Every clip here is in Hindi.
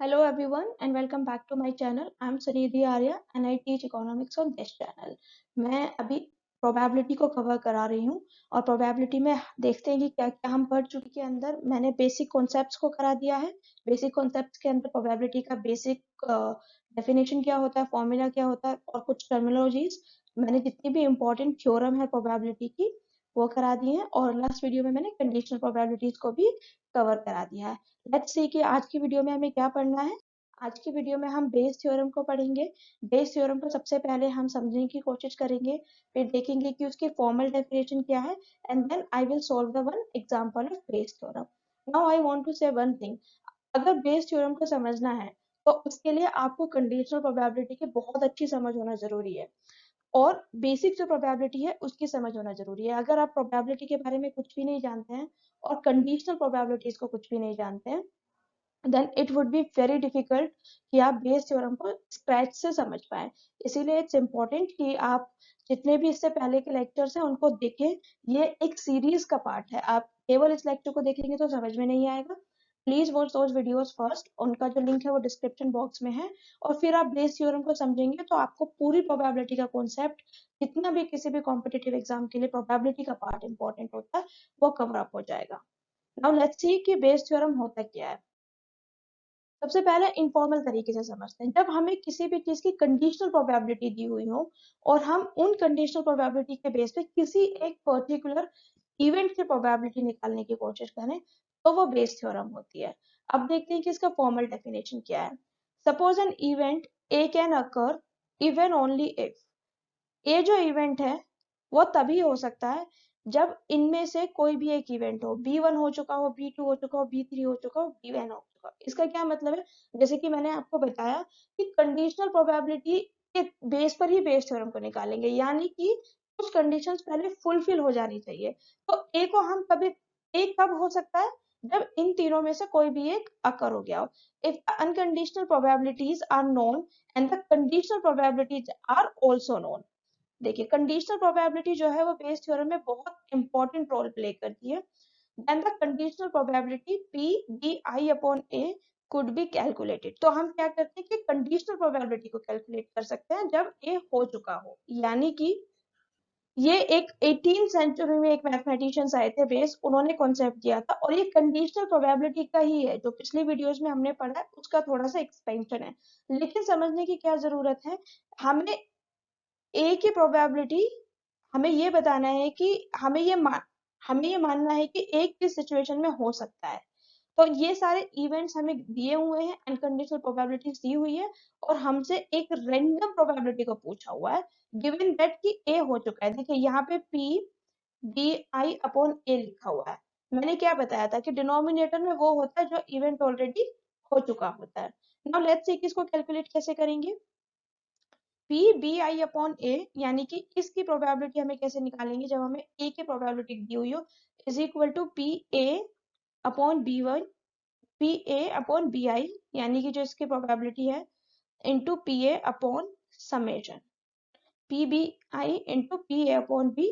Hello everyone and welcome back to my channel. I'm Sunidhi Arya and I teach economics on this channel. मैं अभी प्रोबेबिलिटी को कवर करा रही हूँ और प्रोबेबिलिटी में देखते हैं कि क्या क्या हम पढ़ चुके के अंदर मैंने बेसिक कॉन्सेप्ट्स को करा दिया है। बेसिक कॉन्सेप्ट्स के अंदर प्रोबेबिलिटी का बेसिक डेफिनेशन क्या होता है, फॉर्मूला क्या होता है और कुछ टर्मिनोलॉजीज मैंने जितनी भी इम्पोर्टेंट थ्योरम है प्रोबेबिलिटी की वो करा दी है और लास्ट वीडियो में मैंने कंडीशनल प्रोबेबिलिटीज को भी कवर करा दिया है। लेट्स सी कि आज की वीडियो में हमें क्या पढ़ना है। आज की वीडियो में हम बेस थ्योरम को पढ़ेंगे। बेस थ्योरम को सबसे पहले हम समझने की कोशिश करेंगे, फिर देखेंगे कि उसकी फॉर्मल डेफिनेशन क्या है and then I will solve the one example of Bayes theorem. Now I want to say one thing, अगर बेस थ्योरम को समझना है तो उसके लिए आपको कंडीशनल प्रोबेबिलिटी की बहुत अच्छी समझ होना जरूरी है और बेसिक जो प्रोबेबिलिटी है उसकी समझ होना जरूरी है। अगर आप प्रोबेबिलिटी के बारे में कुछ भी नहीं जानते हैं और कंडीशनल प्रोबेबिलिटीज को कुछ भी नहीं जानते हैं then it would be very difficult कि आप बेस थ्योरम को स्क्रैच से समझ पाए। इसीलिए इट्स इम्पोर्टेंट कि आप जितने भी इससे पहले के लेक्चर्स हैं उनको देखें। ये एक सीरीज का पार्ट है, आप केवल इस लेक्चर को देखेंगे तो समझ में नहीं आएगा। Please watch those videos first, उनका जो लिंक है वो डिस्क्रिप्शन बॉक्स में है और फिर आप बेस थ्योरम को समझेंगे तो आपको पूरी प्रोबेबिलिटी का कॉन्सेप्ट, जितना भी किसी भी कॉम्पिटिटिव एग्जाम के लिए प्रोबेबिलिटी का पार्ट इंपॉर्टेंट होता है वो कवर अप हो जाएगा। नाउ लेट्स सी कि बेस थ्योरम होता क्या है। सबसे पहले इनफॉर्मल तरीके से समझते हैं। जब हमें किसी भी चीज की कंडीशनल प्रोबेबिलिटी दी हुई हो और हम उन कंडीशनल प्रोबेबिलिटी के बेस पे किसी एक पर्टिकुलर इवेंट की प्रोबेबिलिटी निकालने की कोशिश करें तो वो बेस थ्योरम होती है। अब देखते हैं कि इसका फॉर्मल डेफिनेशन क्या है। Suppose an event A can occur even only if, ये जो इवेंट है वो तभी हो सकता है जब इनमें से कोई भी एक इवेंट हो, B1 हो चुका हो, B2 हो चुका हो, B3 हो चुका हो, B1 हो चुका हो। इसका क्या मतलब है, जैसे कि मैंने आपको बताया कि कंडीशनल प्रोबेबिलिटी के बेस पर ही बेस थ्योरम को निकालेंगे, यानी कि कुछ कंडीशंस पहले फुलफिल हो जानी चाहिए। तो ए को हम कभी, एक कब हो सकता है जब इन तीनों में से कोई भी एक अकर हो गया हो। If unconditional probabilities are known and the conditional probabilities are also known. देखिए कंडीशनल प्रोबेबिलिटी जो है वो बेस थ्योरम में बहुत इंपॉर्टेंट रोल प्ले करती है। Then the conditional probability P B I upon A could be calculated. तो हम क्या करते हैं कि कंडीशनल प्रोबेबिलिटी को कैलकुलेट कर सकते हैं जब ए हो चुका हो, यानी कि ये एक 18th सेंचुरी में एक मैथमेटिशियंस आए थे बेस, उन्होंने कॉन्सेप्ट दिया था और ये कंडीशनल प्रोबेबिलिटी का ही है। जो पिछली वीडियोस में हमने पढ़ा है उसका थोड़ा सा एक्सपेंशन है, लेकिन समझने की क्या जरूरत है, हमें ए की प्रोबेबिलिटी, हमें ये बताना है कि हमें ये मानना है कि एक किस सिचुएशन में हो सकता है। तो ये सारे इवेंट्स हमें दिए हुए हैं, अनकंडीशनल प्रोबेबिलिटीज दी हुई है और हमसे एक रैंडम प्रोबेबिलिटी को पूछा हुआ है गिवन दैट कि ए हो चुका है। देखिए यहाँ पे पी बी आई अपॉन ए लिखा हुआ है। मैंने क्या बताया था कि डिनोमिनेटर में वो होता है जो इवेंट ऑलरेडी हो चुका होता है। नाउ लेट्स सी इसको कैलकुलेट कैसे करेंगे। पी बी आई अपॉन ए, यानी कि इसकी प्रोबेबिलिटी हमें कैसे निकालेंगे जब हमें ए की प्रोबेबिलिटी दी हुई हो, is equal to P A upon B1, P A upon B I, यानी कि जो इसकी प्रोबेबिलिटी है into P A upon summation P B I into P A upon B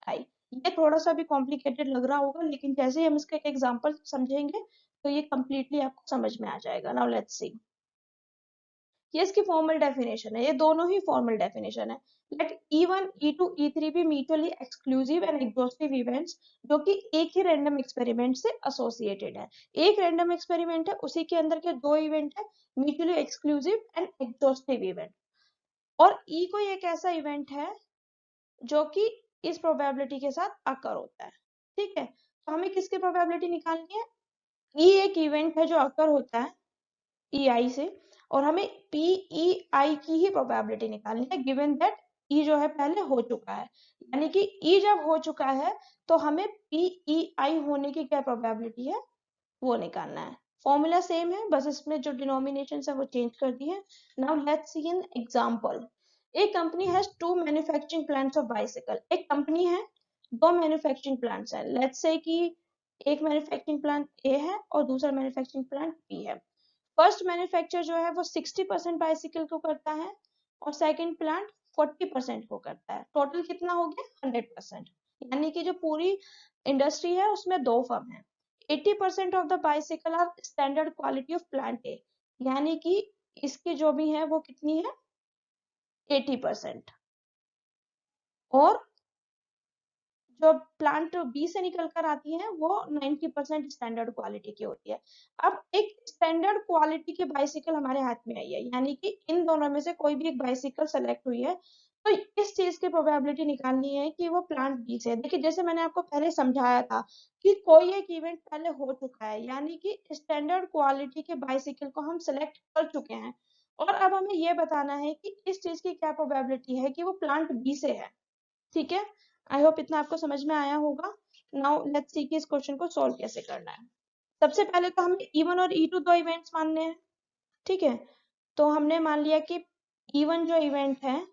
I. ये थोड़ा सा भी कॉम्प्लिकेटेड लग रहा होगा, लेकिन जैसे ही हम इसका एक एग्जांपल समझेंगे तो ये कंप्लीटली आपको समझ में आ जाएगा। नाउ लेट्स सी, ये इसकी फॉर्मल डेफिनेशन है, ये दोनों ही फॉर्मल डेफिनेशन है। लेट E1, E2, E3 भी mutually exclusive and exhaustive events जो कि एक ही रैंडम एक्सपेरिमेंट से एसोसिएटेड है। एक रैंडम एक्सपेरिमेंट है, उसी के अंदर के दो इवेंट है, mutually exclusive and exhaustive event. और E कोई एक ऐसा इवेंट है जो कि इस प्रोबेबिलिटी के साथ अकर होता है। ठीक है, तो हमें किसकी प्रोबेबिलिटी निकालनी है। E एक इवेंट है जो अकर होता है ई आई से और हमें पी ई आई की ही प्रोबेबिलिटी निकालनी है गिवन दैट ई जो है पहले हो चुका है, यानी कि ई जब हो चुका है तो हमें पी ई आई होने की क्या प्रोबेबिलिटी है वो निकालना है। फॉर्मूला सेम है, बस इसमें जो डिनोमिनेशन है वो चेंज कर दी है। Now let's see an example. एक company has two manufacturing plants of bicycle. एक कंपनी है, दो मैन्युफैक्चरिंग प्लांट्स है। लेट्स से कि एक मैन्युफैक्चरिंग प्लांट ए है और दूसरा मैन्युफैक्चरिंग प्लांट बी है। फर्स्ट मैन्युफैक्चर जो है वो 60% बाइसिकल को करता है और सेकंड प्लांट 40% को करता है। टोटल कितना हो गया 100%, यानी कि जो पूरी इंडस्ट्री है उसमें दो फर्म है। 80% of the bicycle are standard quality of plant A, यानी कि इसकी जो भी है वो कितनी है 80%, और जो प्लांट बी से निकल कर आती है वो 90% स्टैंडर्ड क्वालिटी की होती है। अब एक स्टैंडर्ड क्वालिटी की बाइसिकल हमारे हाथ में आई है, यानी कि इन दोनों में से कोई भी एक बाइसिकल सेलेक्ट हुई है, तो इस चीज की प्रोबेबिलिटी निकालनी है कि वो प्लांट बी से है। देखिए जैसे मैंने आपको पहले समझाया था कि कोई एक इवेंट पहले हो चुका है, यानी कि स्टैंडर्ड क्वालिटी के बाइसिकल को हम सेलेक्ट कर चुके हैं, और अब हमें ये बताना है कि इस चीज की क्या प्रोबेबिलिटी है कि वो प्लांट बी से है। ठीक है, आई होप इतना आपको समझ में आया होगा। नाउ लेट्स सी कि इस क्वेश्चन को सॉल्व कैसे करना है। सबसे पहले तो हमें E1 और E2 दो इवेंट्स मानने हैं। ठीक है, तो हमने मान लिया कि E1 जो इवेंट है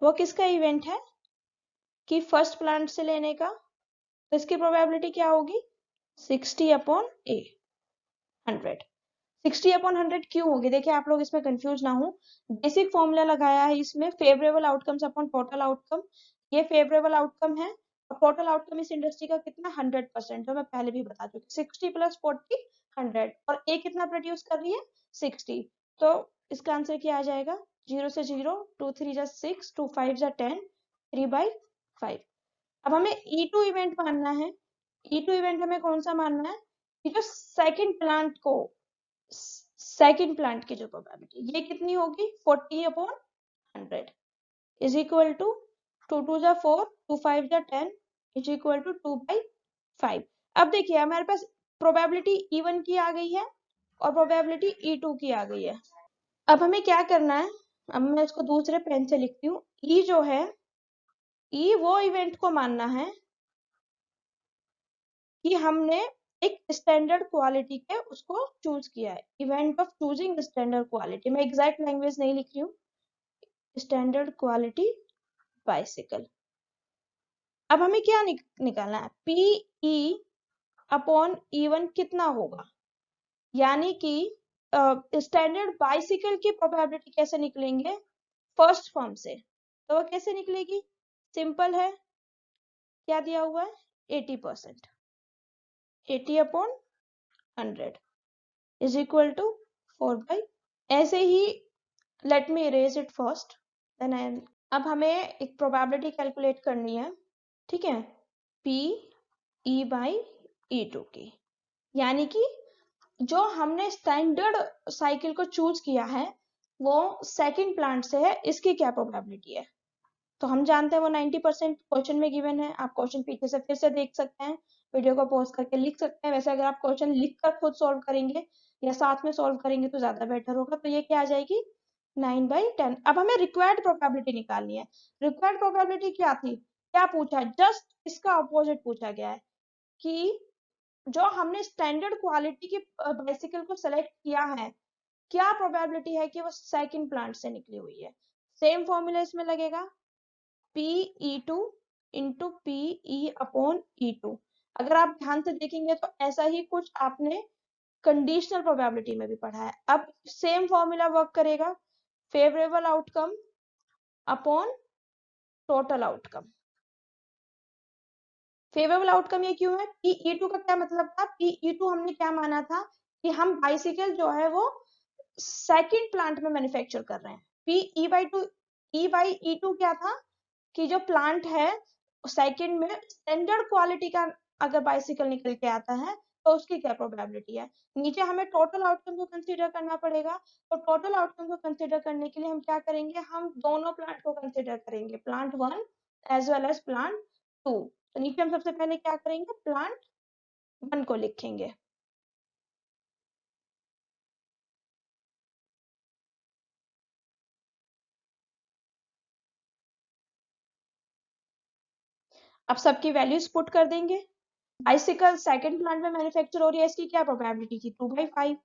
वो किसका इवेंट है कि फर्स्ट प्लांट से लेने का, तो इसकी प्रोबेबिलिटी क्या होगी 60/100। 60/100 क्यों होगी, देखिए आप लोग इसमें कंफ्यूज ना हो। बेसिक फॉर्मूला लगाया है इसमें, favourable outcomes upon total outcome. ये फेवरेबल आउटकम है और टोटल आउटकम इस इंडस्ट्री का कितना 100%, जो मैं पहले भी बता चुकी 60 + 40 100, और ए कितना प्रोड्यूस कर रही है 60, तो इसका आंसर क्या आ जाएगा 0 से 0, 2 3 जा 6, 2 5 जा 10, 3/5। अब हमें E2 इवेंट मानना है। E2 इवेंट हमें कौन सा मानना है कि जो सेकंड प्लांट की जो प्रोबेबिलिटी ये कितनी होगी 40/100 इज इक्वल टू 2 2 जा 4, 2 5 जा 10 इज इक्वल टू 2/5। अब देखिए हमारे पास प्रोबेबिलिटी E1 की आ गई है और प्रोबेबिलिटी E2 की आ गई है। अब हमें क्या करना है, अब मैं इसको दूसरे पेन से लिखती हूँ। E जो है, E वो इवेंट को मानना है कि हमने एक स्टैंडर्ड क्वालिटी के उसको चूज किया है। Event of choosing standard quality, मैं एग्जैक्ट लैंग्वेज नहीं लिख रही हूँ, स्टैंडर्ड क्वालिटी बाइसिकल। अब हमें क्या निकालना है PE/E1 कितना होगा, यानी कि स्टैंडर्ड बाइसिकल की प्रोबेबिलिटी कैसे निकलेंगे फर्स्ट फॉर्म से, तो वो कैसे निकलेगी, सिंपल है, क्या दिया हुआ है 80%, 80/100 इज इक्वल टू 4/, ऐसे ही let me erase it first then I. अब हमें एक प्रोबेबिलिटी कैलकुलेट करनी है, ठीक है, PE/E2 की, यानी कि जो हमने स्टैंडर्ड साइकिल को चूज किया है वो सेकंड प्लांट से है, इसकी क्या प्रोबेबिलिटी है, तो हम जानते हैं वो 90% क्वेश्चन में गिवन है। आप क्वेश्चन पीछे से फिर से देख सकते हैं, वीडियो को पॉज करके लिख सकते हैं। वैसे अगर आप क्वेश्चन लिख कर खुद सॉल्व करेंगे या साथ में सॉल्व करेंगे तो ज्यादा बेटर होगा। तो ये क्या आ जाएगी 9/10। अब हमें रिक्वायर्ड प्रोबेबिलिटी निकालनी है। रिक्वायर्ड प्रोबेबिलिटी क्या थी, क्या पूछा, जस्ट इसका अपोजिट पूछा गया है कि जो हमने स्टैंडर्ड क्वालिटी की बाइसिकल को सेलेक्ट किया है, क्या प्रोबेबिलिटी है कि वो सेकंड प्लांट से निकली हुई है। सेम फॉर्मूला इसमें लगेगा, PE2 इंटू PE/E2। अगर आप ध्यान से देखेंगे तो ऐसा ही कुछ आपने कंडीशनल प्रोबेबिलिटी में भी पढ़ा है। अब सेम फॉर्मूला वर्क करेगा, favourable outcome upon total outcome. Favourable outcome ये क्यों है, PE2 का क्या मतलब था, PE2 हमने क्या माना था कि हम बाइसिकल जो है वो सेकंड प्लांट में मैन्युफैक्चर कर रहे हैं। PE/2 E/E2 क्या था कि जो प्लांट है सेकंड में स्टैंडर्ड क्वालिटी का अगर बाइसिकल निकल के आता है तो उसकी क्या प्रोबेबिलिटी है। नीचे हमें टोटल आउटकम को कंसीडर करना पड़ेगा, तो टोटल आउटकम को कंसीडर करने के लिए हम क्या करेंगे, हम दोनों प्लांट को कंसीडर करेंगे, plant 1 as well as plant 2। तो नीचे हम सबसे पहले क्या करेंगे, प्लांट 1 को लिखेंगे। अब सबकी वैल्यूज पुट कर देंगे। बाइसिकल सेकंड प्लांट में मैन्युफैक्चर हो रही है, इसकी क्या प्रोबेबिलिटी थी 2/5।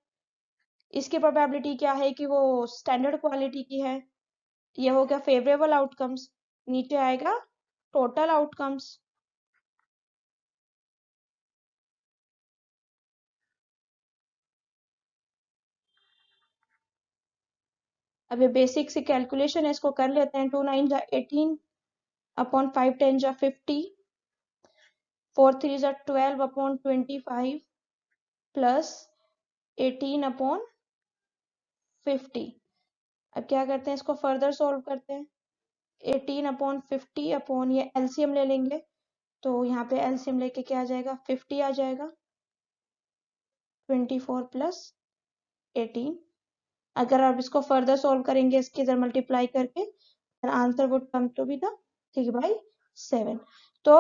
इसकी प्रोबेबिलिटी क्या है कि वो स्टैंडर्ड क्वालिटी की है, ये हो गया फेवरेबल आउटकम्स। नीचे आएगा टोटल आउटकम्स। अब ये बेसिक सी कैलकुलेशन है, इसको कर लेते हैं। 2 9 जा 18 अपॉन 5 10 जा 50, 4 3 जा 12 अपॉन 25 प्लस 18/50। अब क्या करते हैं, इसको फर्दर सॉल्व करते हैं। 18/50 अपॉन ये एलसीएम ले लेंगे, तो यहाँ पे एलसीएम लेके क्या आ जाएगा, 50 आ जाएगा। 24 प्लस 18। अगर आप इसको फर्दर सॉल्व करेंगे इसके इधर मल्टीप्लाई करके, answer would come to be the 3/7। तो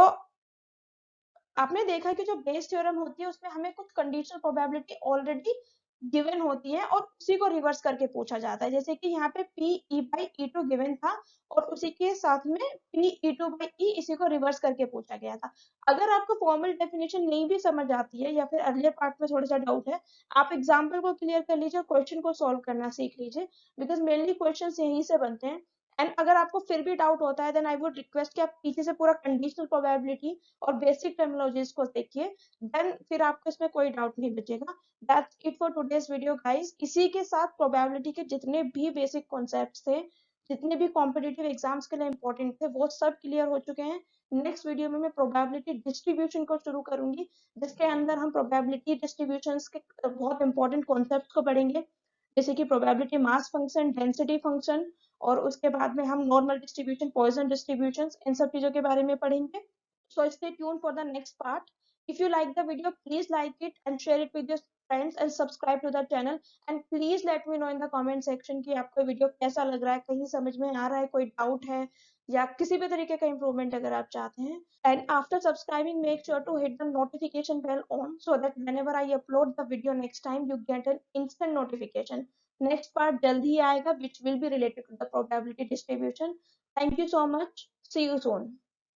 आपने देखा कि जो बेस थ्योरम होती है उसमें हमें कुछ कंडीशनल प्रोबेबिलिटी ऑलरेडी गिवन होती है और उसी को रिवर्स करके पूछा जाता है। जैसे कि यहाँ पे P E by E two given था और उसी के साथ में P E two by E इसी को रिवर्स करके पूछा गया था। अगर आपको फॉर्मल डेफिनेशन नहीं भी समझ आती है या फिर अगले पार्ट में थोड़ा सा डाउट है, आप एग्जाम्पल को क्लियर कर लीजिए, क्वेश्चन को सॉल्व करना सीख लीजिए, बिकॉज मेनली क्वेश्चन यहीं से बनते हैं। एंड अगर आपको फिर भी डाउट होता है देन आई वुड रिक्वेस्ट कि आप पीछे से पूरा कंडीशनल प्रोबेबिलिटी और बेसिक टर्मिनोलॉजीज को देखिए, देन फिर आपको इसमें कोई डाउट नहीं बचेगा। That's it for today's video guys. इसी के साथ प्रोबेबिलिटी के जितने भी बेसिक कॉन्सेप्ट्स थे, जितने भी कॉम्पिटिटिव एग्जाम्स के लिए इंपॉर्टेंट थे, वो सब क्लियर हो चुके हैं। नेक्स्ट वीडियो में मैं प्रोबेबिलिटी डिस्ट्रीब्यूशन को शुरू करूंगी, जिसके अंदर हम प्रोबेबिलिटी डिस्ट्रीब्यूशंस के बहुत इंपॉर्टेंट कॉन्सेप्ट्स को पढ़ेंगे, जैसे कि probability mass function, density function, और उसके बाद में हम नॉर्मल डिस्ट्रीब्यूशन, पॉइसन डिस्ट्रीब्यूशन, इन सब चीजों के बारे में पढ़ेंगे। So stay tuned for the next part. If you like the video, please like it and share it with your friends and subscribe to the channel. And please let me know in the comment section कि आपको वीडियो कैसा लग रहा है, कहीं समझ में आ रहा है, कोई डाउट है या किसी भी तरीके का इम्प्रूवमेंट अगर आप चाहते हैं। And after subscribing, make sure to hit the notification bell on so that whenever I upload the video next time, you get an instant notification. Next part जल्दी ही आएगा, which will be related to the probability distribution. Thank you so much. See you soon.